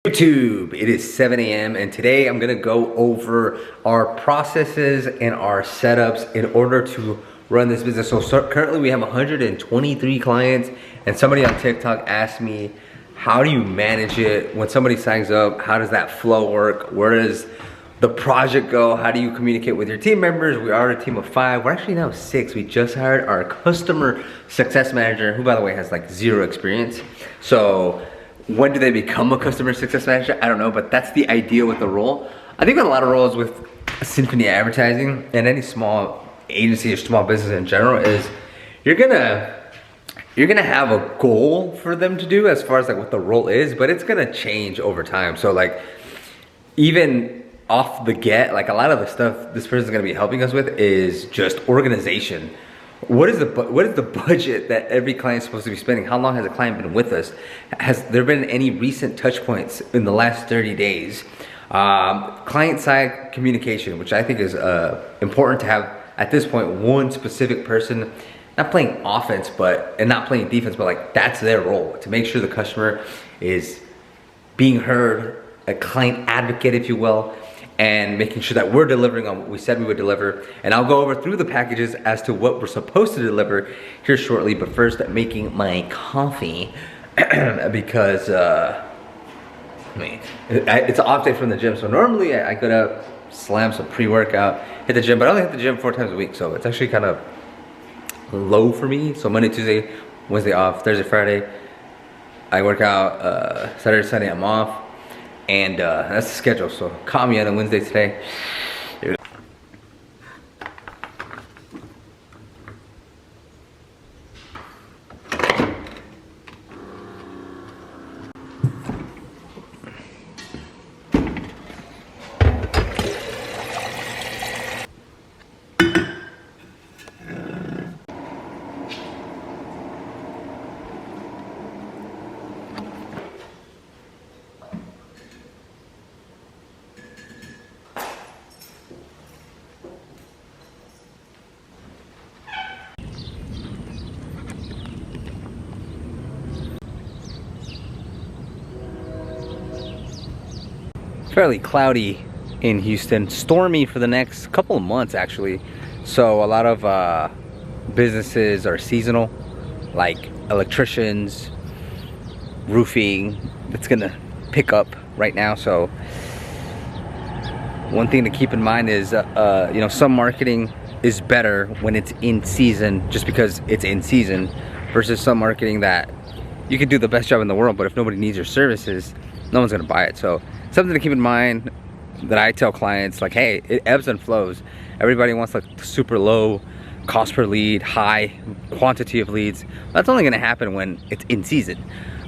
YouTube, it is 7 a.m. and today I'm gonna go over our processes and our setups in order to run this business. So currently we have 123 clients, and somebody on TikTok asked me, how do you manage it when somebody signs up? How does that flow work? Where does the project go? How do you communicate with your team members? We are a team of 5. We're actually now 6. We just hired our customer success manager, who by the way has like 0 experience. So when do they become a customer success manager? I don't know, but that's the idea with the role. I think with a lot of roles with Symphony Advertising and any small agency or small business in general is you're gonna have a goal for them to do as far as like what the role is, but it's gonna change over time. So like even off the get, like a lot of the stuff this person's gonna be helping us with is just organization. What is the budget that every client is supposed to be spending? How long has a client been with us? Has there been any recent touch points in the last 30 days? Client side communication, which I think is important to have at this point, one specific person, not playing offense, and not playing defense, but like that's their role, to make sure the customer is being heard, a client advocate, if you will, and making sure that we're delivering on what we said we would deliver. And I'll go over through the packages as to what we're supposed to deliver here shortly. But first, making my coffee because it's an off day from the gym. So normally I could have slammed some pre-workout, hit the gym, but I only hit the gym 4 times a week. So it's actually kind of low for me. So Monday, Tuesday, Wednesday off, Thursday, Friday, I work out, Saturday, Sunday I'm off. And that's the schedule, so call me on a Wednesday today. Fairly cloudy in Houston, stormy for the next couple of months actually. So a lot of businesses are seasonal, like electricians, roofing. It's gonna pick up right now. So one thing to keep in mind is some marketing is better when it's in season, just because it's in season, versus some marketing that you can do the best job in the world, but if nobody needs your services, no one's gonna buy it. So something to keep in mind that I tell clients, like, hey, it ebbs and flows. Everybody wants like super low cost per lead, high quantity of leads. That's only gonna happen when it's in season.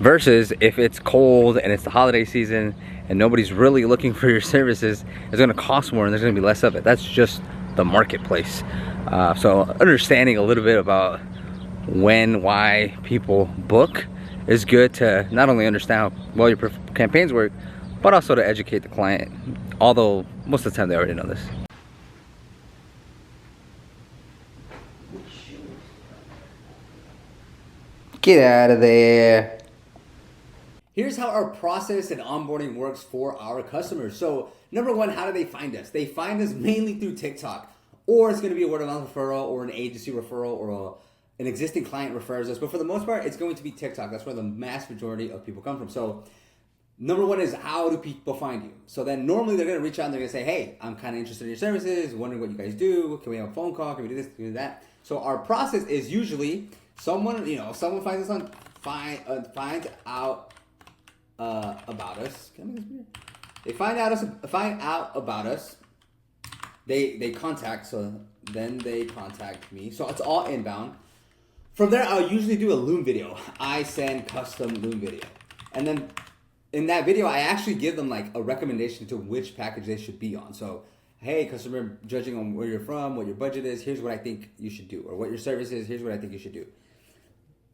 Versus if it's cold and it's the holiday season and nobody's really looking for your services, it's gonna cost more and there's gonna be less of it. That's just the marketplace. So understanding a little bit about when, why people book is good to not only understand how well your campaigns work, but also to educate the client, although most of the time they already know this. Get out of there. Here's how our process and onboarding works for our customers. So number one, how do they find us? They find us mainly through TikTok, or it's gonna be a word of mouth referral or an agency referral or an existing client refers us. But for the most part, it's going to be TikTok. That's where the mass majority of people come from. So number one is, how do people find you? So then normally they're gonna reach out and they're gonna say, hey, I'm kind of interested in your services, wondering what you guys do. Can we have a phone call? Can we do this? Can we do that? So our process is usually someone finds us finds out about us. Can I make this weird? They find out about us. They contact. So then they contact me. So it's all inbound. From there, I'll usually do a Loom video. I send custom Loom video, and then in that video, I actually give them like a recommendation to which package they should be on. So, hey, customer, judging on where you're from, what your budget is, here's what I think you should do. Or what your service is, here's what I think you should do.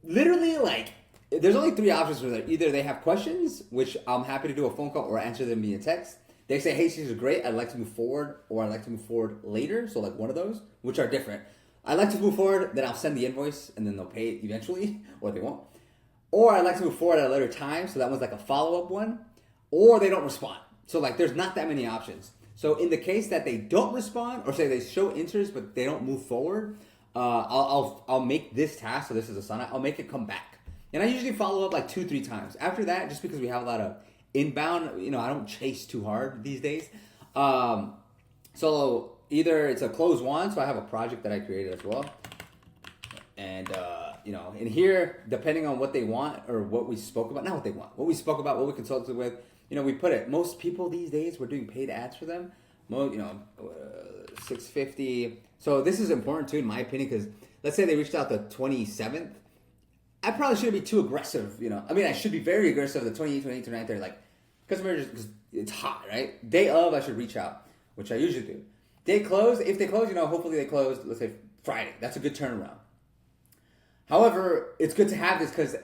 Literally, like, there's only 3 options for that. Either they have questions, which I'm happy to do a phone call or answer them via text. They say, hey, these are great, I'd like to move forward, or I'd like to move forward later. So like one of those, which are different. I'd like to move forward, then I'll send the invoice, and then they'll pay it eventually, or they won't. Or I'd like to move forward at a later time, so that one's like a follow-up one. or they don't respond. So like there's not that many options. So in the case that they don't respond, or say they show interest but they don't move forward, I'll make this task. So this is a sign. I'll make it come back, and I usually follow up like 2-3 times. After that, just because we have a lot of inbound, I don't chase too hard these days. So either it's a close one, so I have a project that I created as well, and in here, depending on what they want or what we spoke about, not what they want, what we spoke about, what we consulted with, we put it. Most people these days, we're doing paid ads for them. $650. So this is important too, in my opinion, because let's say they reached out the 27th. I probably shouldn't be too aggressive. I should be very aggressive the 28th, 29th, 29th, 30th. Like, customers, because it's hot, right? Day of, I should reach out, which I usually do. They close. If they close, hopefully they close, let's say Friday. That's a good turnaround. However, it's good to have this because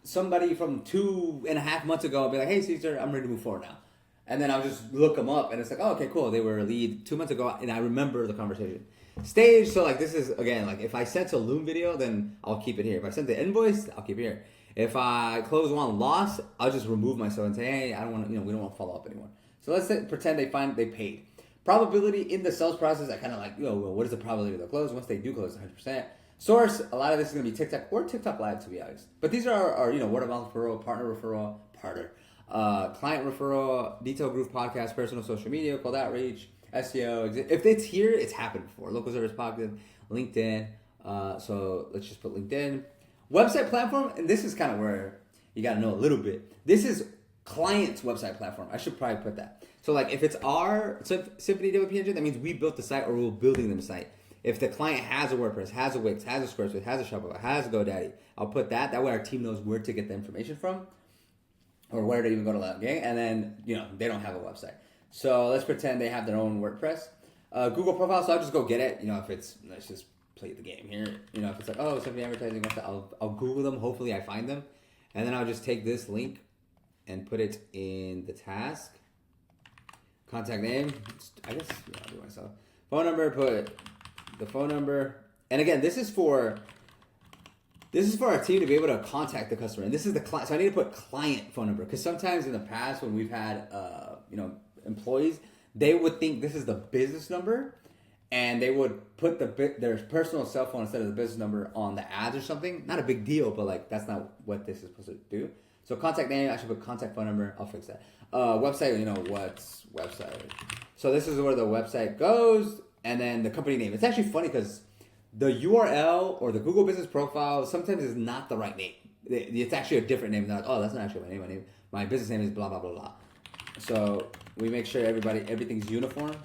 somebody from 2.5 months ago will be like, hey, Caesar, I'm ready to move forward now. And then I'll just look them up and it's like, oh, okay, cool. They were a lead 2 months ago and I remember the conversation. Stage, so like this is, again, like if I sent a Loom video, then I'll keep it here. If I sent the invoice, I'll keep it here. If I close one loss, I'll just remove myself and say, hey, I don't want to, we don't want to follow up anymore. So let's say, pretend they paid. Probability in the sales process, I kind of like, what is the probability they'll close? Once they do close, 100%. Source, a lot of this is going to be TikTok or TikTok Live, to be honest. But these are our word of mouth referral, partner referral, client referral, detailed group podcast, personal social media, cold outreach, SEO. If it's here, it's happened before. Local service podcast, LinkedIn. So let's just put LinkedIn. Website platform, and this is kind of where you got to know a little bit. This is client's website platform. I should probably put that. So like if it's our Symphony WP engine, that means we built the site or we're building them a site. If the client has a WordPress, has a Wix, has a Squarespace, has a Shopify, has a GoDaddy, I'll put that. That way our team knows where to get the information from or where to even go to log in. And then, they don't have a website. So let's pretend they have their own WordPress. Google profile, so I'll just go get it. If it's, let's just play the game here. If it's like, oh, somebody advertising website, I'll Google them. Hopefully I find them. And then I'll just take this link and put it in the task. Contact name, I guess, I'll do myself. Phone number, put the phone number. And again, this is for our team to be able to contact the customer. And this is the client. So I need to put client phone number because sometimes in the past when we've had, employees, they would think this is the business number and they would put their personal cell phone instead of the business number on the ads or something. Not a big deal, but like that's not what this is supposed to do. So contact name, I should put contact phone number. I'll fix that. Website, what's website? So this is where the website goes. And then the company name. It's actually funny because the URL or the Google Business Profile sometimes is not the right name. It's actually a different name. They're like, oh, that's not actually my name. My business name is blah, blah, blah, blah. So we make sure everything's uniform.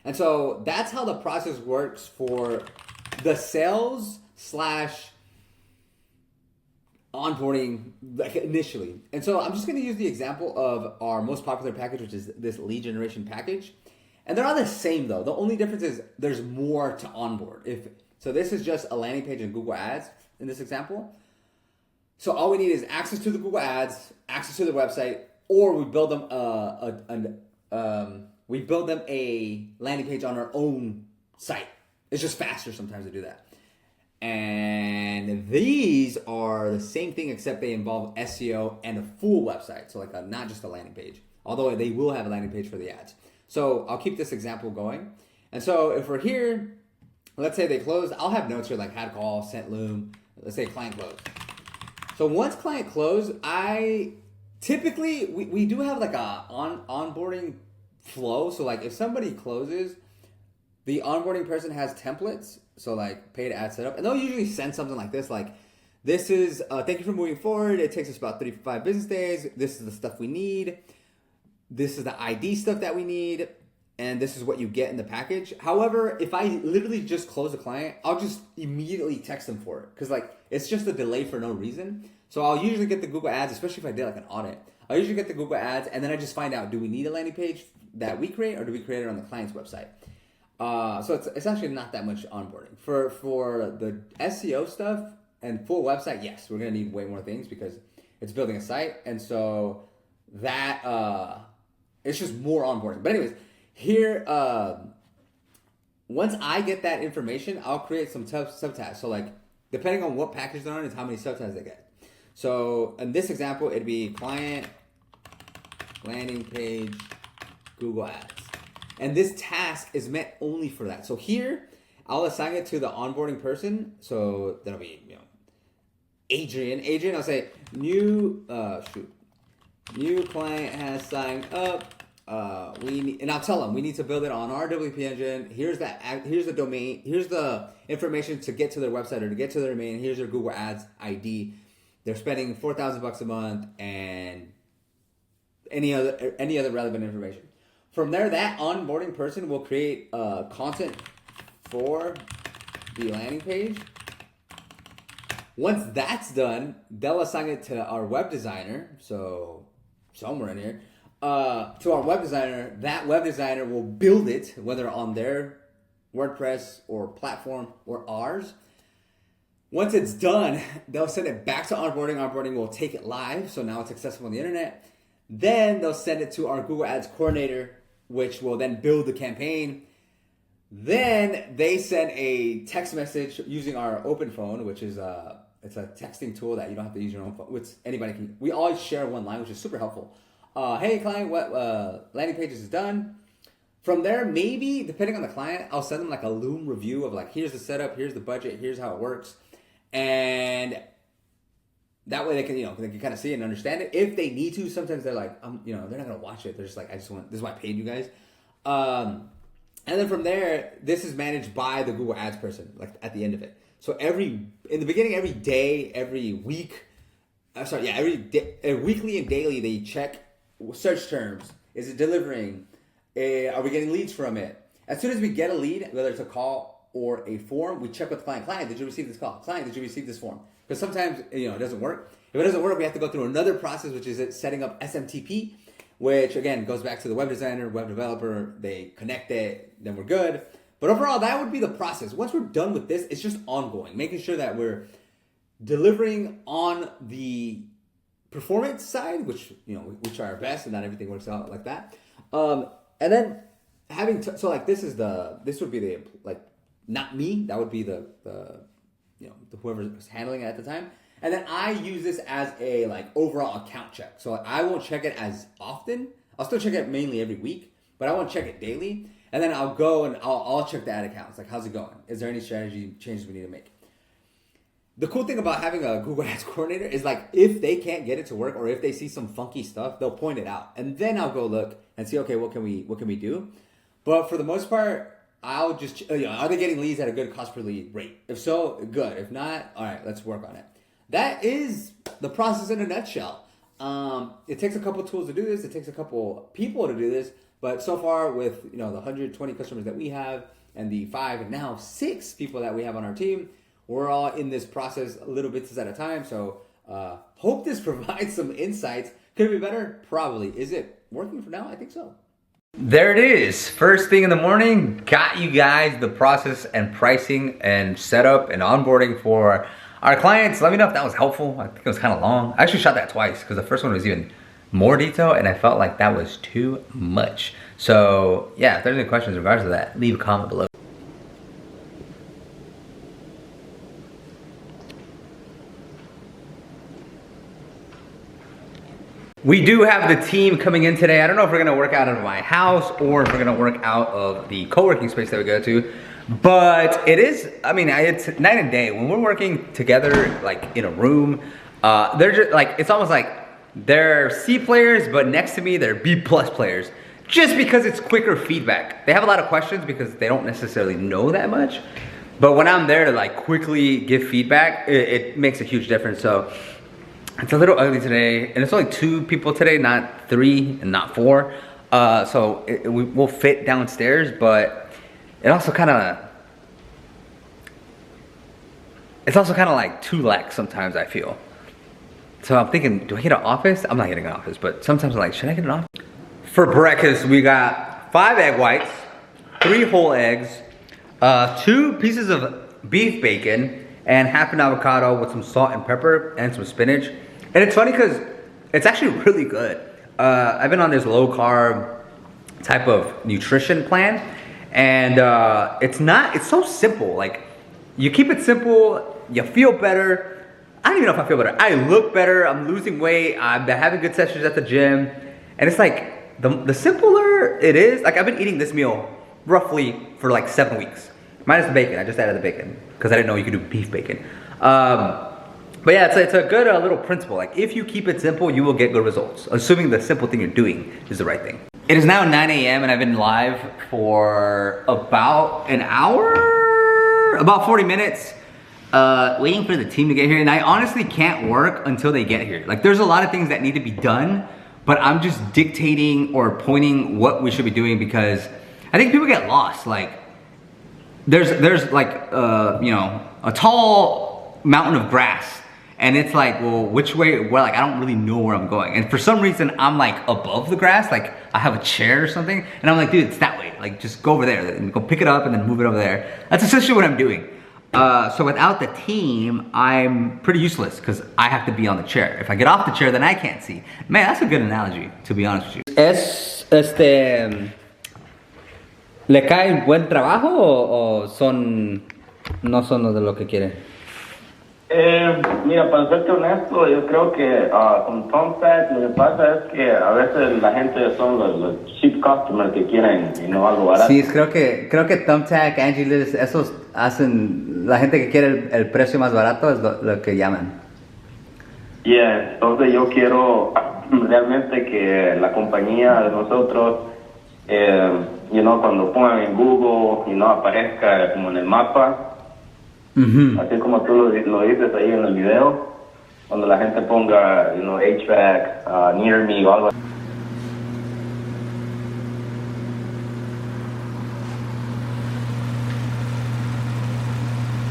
And so that's how the process works for the sales / onboarding, like initially. And so I'm just going to use the example of our most popular package, which is this lead generation package. And they're all the same though. The only difference is there's more to onboard. So this is just a landing page in Google Ads in this example. So all we need is access to the Google Ads, access to the website, or we build them a landing page on our own site. It's just faster sometimes to do that. And these are the same thing except they involve SEO and a full website. So like not just a landing page, although they will have a landing page for the ads. So I'll keep this example going. And so if we're here, let's say they closed, I'll have notes here like had call, sent Loom, let's say client closed. So once client closed, we do have like a onboarding flow. So like if somebody closes, the onboarding person has templates. So like paid ad setup, and they'll usually send something like this, like this is, thank you for moving forward. It takes us about 3 to 5 business days. This is the stuff we need. This is the ID stuff that we need, and this is what you get in the package. However, if I literally just close a client, I'll just immediately text them for it because like it's just a delay for no reason. So I'll usually get the Google Ads, especially if I did like an audit. I'll usually get the Google Ads, and then I just find out, do we need a landing page that we create, or do we create it on the client's website? So it's actually not that much onboarding. For the SEO stuff and full website, yes, we're gonna need way more things because it's building a site, and so that it's just more onboarding. But anyways, here, once I get that information, I'll create some subtasks. So like, depending on what package they're on is how many subtasks they get. So in this example, it'd be client landing page, Google Ads. And this task is meant only for that. So here, I'll assign it to the onboarding person. So that'll be, Adrian. Adrian, I'll say new client has signed up. And I'll tell them we need to build it on our WP engine. Here's the domain. Here's the information to get to their website or to get to their domain. Here's their Google Ads ID. They're spending $4,000 a month and any other relevant information. From there, that onboarding person will create content for the landing page. Once that's done, they'll assign it to our web designer. So somewhere in here, to our web designer. That web designer will build it, whether on their WordPress or platform or ours. Once it's done, they'll send it back to onboarding. Onboarding will take it live, so now it's accessible on the internet. Then they'll send it to our Google Ads coordinator, which will then build the campaign. Then they send a text message using our open phone, which is it's a texting tool that you don't have to use your own phone. Which anybody can. We always share one line, which is super helpful. Hey client, what landing pages is done. From there, maybe depending on the client, I'll send them like a Loom review of like, here's the setup, here's the budget, here's how it works, and that way they can kind of see it and understand it. If they need to, sometimes they're like, they're not gonna watch it. They're just like, this is why I paid you guys. And then from there, this is managed by the Google Ads person, like at the end of it. So in the beginning, every day, every week, weekly and daily, they check search terms. Is it delivering? Are we getting leads from it? As soon as we get a lead, whether it's a call or a form, we check with the client. Client, did you receive this call? Client, did you receive this form? Because sometimes, it doesn't work. If it doesn't work, we have to go through another process, which is setting up SMTP, which again goes back to the web designer, web developer. They connect it, then we're good. But overall, that would be the process. Once we're done with this, it's just ongoing, making sure that we're delivering on the performance side, which we try our best, and not everything works out like that. And then this would be the not me. That would be the whoever's handling it at the time. And then I use this as a overall account check. So I won't check it as often. I'll still check it mainly every week, but I won't check it daily. And then I'll go and I'll check the ad accounts. Like, how's it going? Is there any strategy changes we need to make? The cool thing about having a Google Ads coordinator is if they can't get it to work or if they see some funky stuff, they'll point it out. And then I'll go look and see, okay, what can we do? But for the most part, I'll just, are they getting leads at a good cost per lead rate? If so, good. If not, all right, let's work on it. That is the process in a nutshell. It takes a couple tools to do this. It takes a couple people to do this. But so far with, the 120 customers that we have and the 5 and now 6 people that we have on our team, we're all in this process a little bit at a time. So hope this provides some insights. Could it be better? Probably. Is it working for now? I think so. There it is. First thing in the morning, got you guys the process and pricing and setup and onboarding for our clients. Let me know if that was helpful. I think it was kind of long. I actually shot that twice because the first one was even more detail and I felt like that was too much. So yeah, if there's any questions in regards to that, leave a comment below. We do have the team coming in today. I don't know if we're gonna work out of my house or if we're gonna work out of the co-working space that we go to, but it is, it's night and day. When we're working together, in a room, they're just it's almost like they're C players, but next to me, they're B+ players, just because it's quicker feedback. They have a lot of questions because they don't necessarily know that much, but when I'm there to quickly give feedback, it makes a huge difference. So it's a little ugly today, and it's only 2 people today, not 3 and not 4. So we'll fit downstairs, but it's also kind of like too lax sometimes, I feel. So I'm thinking, do I get an office? I'm not getting an office, but sometimes I'm like, should I get an office? For breakfast, we got 5 egg whites, 3 whole eggs, 2 pieces of beef bacon, and half an avocado with some salt and pepper and some spinach. And it's funny because it's actually really good. I've been on this low carb type of nutrition plan, and it's so simple. You keep it simple, you feel better. I don't even know if I feel better. I look better, I'm losing weight, I'm having good sessions at the gym, And it's like, the simpler it is, like I've been eating this meal roughly for like 7 weeks. Minus the bacon, I just added the bacon because I didn't know you could do beef bacon. But yeah, it's a good little principle. Like if you keep it simple, you will get good results. Assuming the simple thing you're doing is the right thing. It is now 9 a.m. and I've been live for about an hour, about 40 minutes, waiting for the team to get here. And I honestly can't work until they get here. Like there's a lot of things that need to be done, but I'm just dictating or pointing what we should be doing because I think people get lost. Like there's like, you know, a tall mountain of grass. And it's like, well, which way, well, like, I don't really know where I'm going. And for some reason, I'm like above the grass, like I have a chair or something. And I'm like, dude, it's that way. Like, just go over there and go pick it up and then move it over there. That's essentially what I'm doing. So without the team, I'm pretty useless because I have to be on the chair. If I get off the chair, then I can't see. Man, that's a good analogy, to be honest with you. ¿Le cae buen trabajo o son, no son los de lo que quieren? Mira, para serte honesto, yo creo que con Thumbtack lo que pasa es que a veces la gente son los cheap customers que quieren y no algo barato. Sí, creo que Thumbtack, Angie Liz, esos hacen, la gente que quiere el precio más barato es lo que llaman. Yeah, entonces yo quiero realmente que la compañía de nosotros, you know, cuando pongan en Google, you know, aparezca como en el mapa. Así como tú lo dices ahí en el video, cuando la gente ponga, you know, HVAC, near me o algo.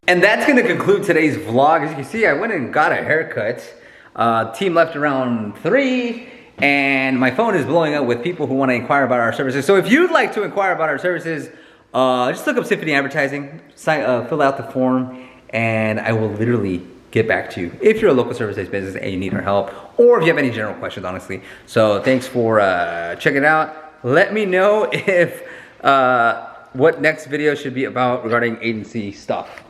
And that's gonna conclude today's vlog. As you can see, I went and got a haircut. Team left around 3, and my phone is blowing up with people who want to inquire about our services. So if you'd like to inquire about our services, just look up Symphony Advertising, fill out the form, and I will literally get back to you if you're a local service-based business and you need our help, or if you have any general questions, honestly. So thanks for checking it out. Let me know if what next video should be about regarding agency stuff.